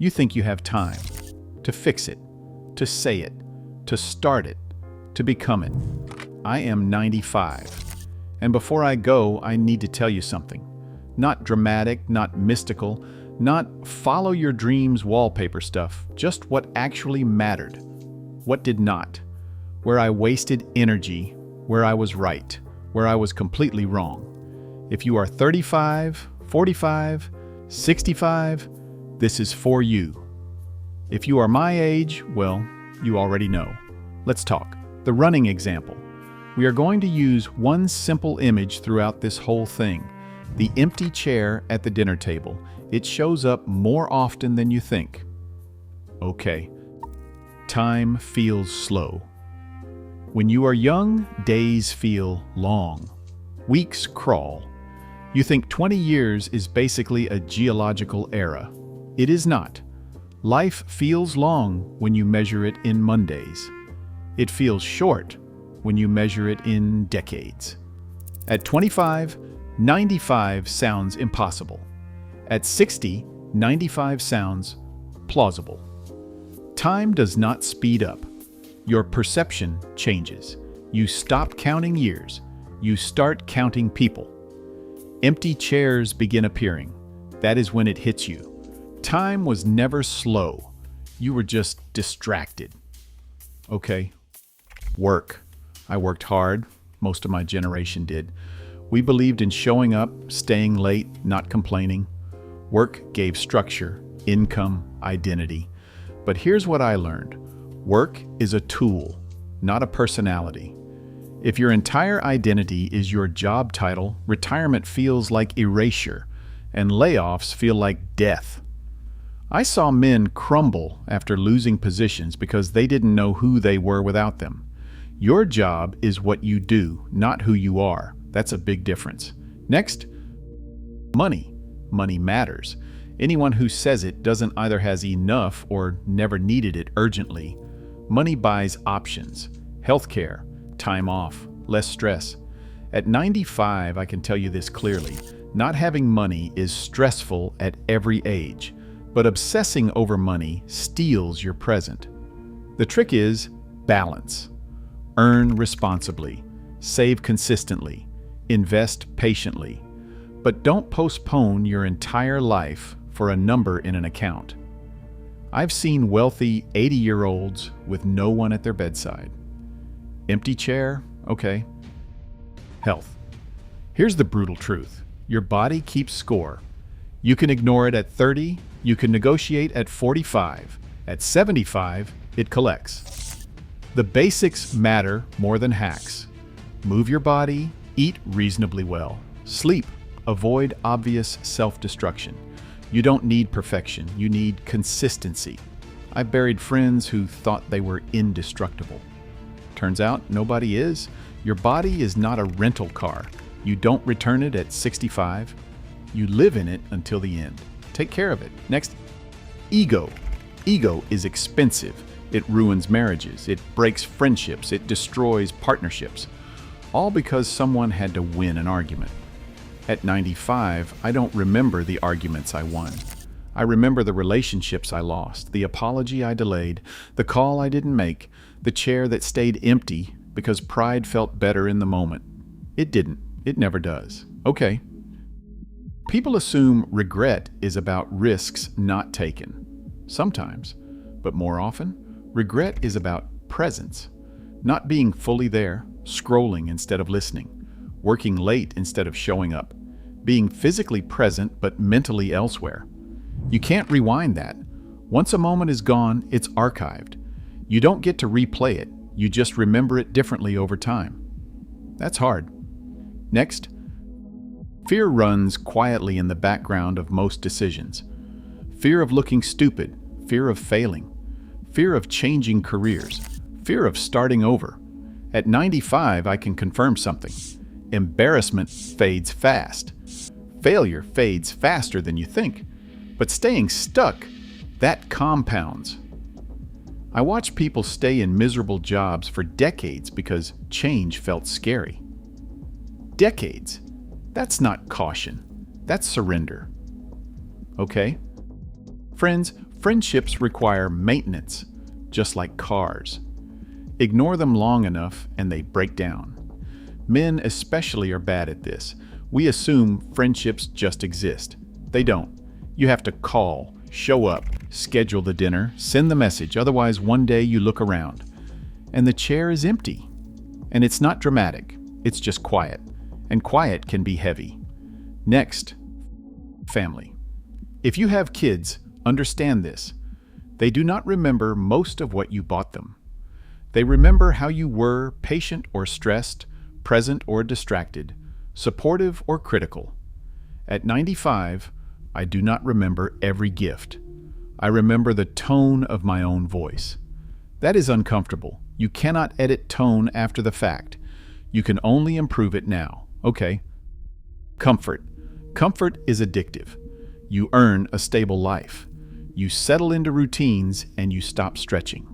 You think you have time to fix it, to say it, to start it, to become it. I am 95. And before I go, I need to tell you something. Not dramatic, not mystical, not follow your dreams wallpaper stuff, just what actually mattered. What did not. Where I wasted energy, where I was right, where I was completely wrong. If you are 35, 45, 65, this is for you. If you are my age, well, you already know. Let's talk. The running example. We are going to use one simple image throughout this whole thing. The empty chair at the dinner table. It shows up more often than you think. Okay. Time feels slow. When you are young, days feel long. Weeks crawl. You think 20 years is basically a geological era. It is not. Life feels long when you measure it in Mondays. It feels short when you measure it in decades. At 25, 95 sounds impossible. At 60, 95 sounds plausible. Time does not speed up. Your perception changes. You stop counting years. You start counting people. Empty chairs begin appearing. That is when it hits you. Time was never slow. You were just distracted. Okay. Work. I worked hard. Most of my generation did. We believed in showing up, staying late, not complaining. Work gave structure, income, identity. But here's what I learned. Work is a tool, not a personality. If your entire identity is your job title, retirement feels like erasure, and layoffs feel like death. I saw men crumble after losing positions because they didn't know who they were without them. Your job is what you do, not who you are. That's a big difference. Next, money. Money matters. Anyone who says it doesn't either has enough or never needed it urgently. Money buys options, healthcare, time off, less stress. At 95, I can tell you this clearly. Not having money is stressful at every age, but obsessing over money steals your present. The trick is balance. Earn responsibly, save consistently, invest patiently, but don't postpone your entire life for a number in an account. I've seen wealthy 80-year-olds with no one at their bedside. Empty chair? Okay. Health. Here's the brutal truth. Your body keeps score. You can ignore it at 30, you can negotiate at 45. At 75, it collects. The basics matter more than hacks. Move your body, eat reasonably well, sleep, avoid obvious self-destruction. You don't need perfection, you need consistency. I've buried friends who thought they were indestructible. Turns out nobody is. Your body is not a rental car. You don't return it at 65. You live in it until the end. Take care of it. Next, ego. Ego is expensive. It ruins marriages. It breaks friendships. It destroys partnerships. All because someone had to win an argument. At 95, I don't remember the arguments I won. I remember the relationships I lost, the apology I delayed, the call I didn't make, the chair that stayed empty because pride felt better in the moment. It didn't. It never does. Okay. People assume regret is about risks not taken. Sometimes, but more often, regret is about presence. Not being fully there, scrolling instead of listening, working late instead of showing up, being physically present but mentally elsewhere. You can't rewind that. Once a moment is gone, it's archived. You don't get to replay it, you just remember it differently over time. That's hard. Next, fear runs quietly in the background of most decisions. Fear of looking stupid, fear of failing, fear of changing careers, fear of starting over. At 95, I can confirm something. Embarrassment fades fast. Failure fades faster than you think. But staying stuck, that compounds. I watch people stay in miserable jobs for decades because change felt scary. Decades. That's not caution. That's surrender. Okay? Friends, Friendships require maintenance, just like cars. Ignore them long enough and they break down. Men especially are bad at this. We assume friendships just exist. They don't. You have to call, show up, schedule the dinner, send the message, otherwise one day you look around and the chair is empty. And it's not dramatic, it's just quiet. And quiet can be heavy. Next, family. If you have kids, understand this. They do not remember most of what you bought them. They remember how you were, patient or stressed, present or distracted, supportive or critical. At 95, I do not remember every gift. I remember the tone of my own voice. That is uncomfortable. You cannot edit tone after the fact. You can only improve it now. Okay. Comfort. Comfort is addictive. You earn a stable life. You settle into routines and you stop stretching.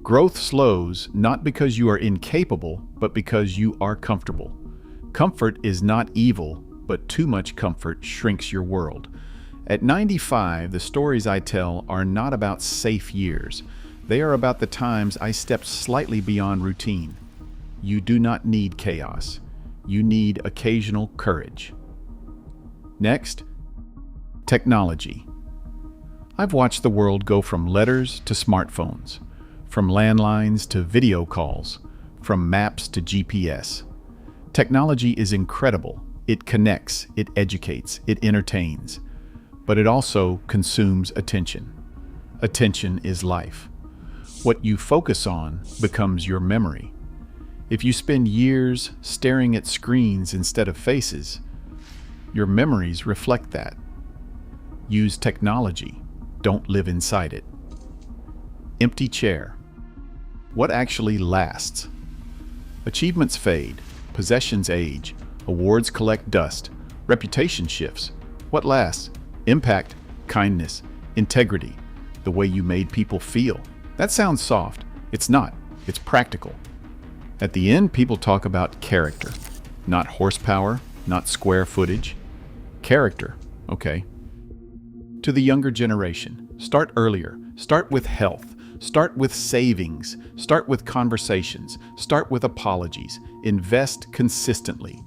Growth slows not because you are incapable, but because you are comfortable. Comfort is not evil, but too much comfort shrinks your world. At 95, the stories I tell are not about safe years. They are about the times I stepped slightly beyond routine. You do not need chaos. You need occasional courage. Next, technology. I've watched the world go from letters to smartphones, from landlines to video calls, from maps to GPS. Technology is incredible. It connects, it educates, it entertains, but it also consumes attention. Attention is life. What you focus on becomes your memory. If you spend years staring at screens instead of faces, your memories reflect that. Use technology. Don't live inside it. Empty chair. What actually lasts? Achievements fade. Possessions age. Awards collect dust. Reputation shifts. What lasts? Impact, kindness, integrity, the way you made people feel. That sounds soft. It's not. It's practical. At the end, people talk about character. Not horsepower, not square footage. Character. Okay. To the younger generation, start earlier. Start with health. Start with savings. Start with conversations. Start with apologies. Invest consistently.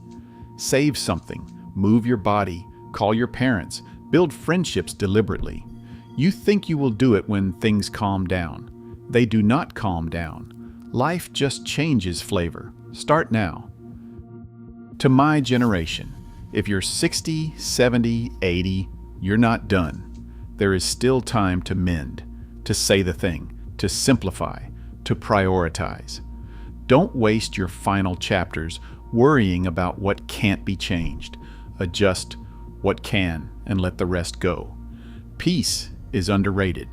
Save something. Move your body. Call your parents. Build friendships deliberately. You think you will do it when things calm down. They do not calm down. Life just changes flavor. Start now. To my generation, if you're 60, 70, 80, you're not done. There is still time to mend, to say the thing, to simplify, to prioritize. Don't waste your final chapters worrying about what can't be changed. Adjust what can and let the rest go. Peace is underrated.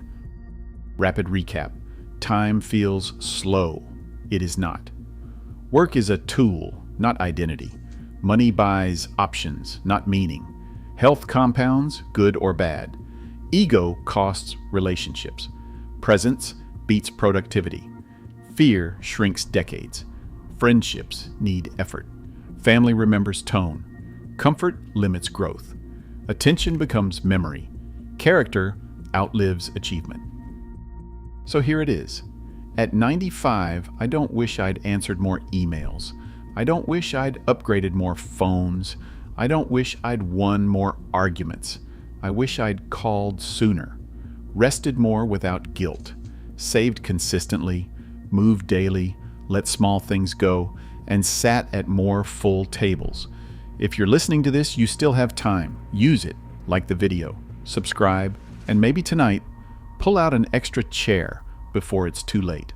Rapid recap. Time feels slow. It is not. Work is a tool, not identity. Money buys options, not meaning. Health compounds, good or bad. Ego costs relationships. Presence beats productivity. Fear shrinks decades. Friendships need effort. Family remembers tone. Comfort limits growth. Attention becomes memory. Character outlives achievement. So here it is. At 95, I don't wish I'd answered more emails. I don't wish I'd upgraded more phones. I don't wish I'd won more arguments. I wish I'd called sooner, rested more without guilt, saved consistently, moved daily, let small things go, and sat at more full tables. If you're listening to this, you still have time. Use it, like the video, subscribe, and maybe tonight, pull out an extra chair before it's too late.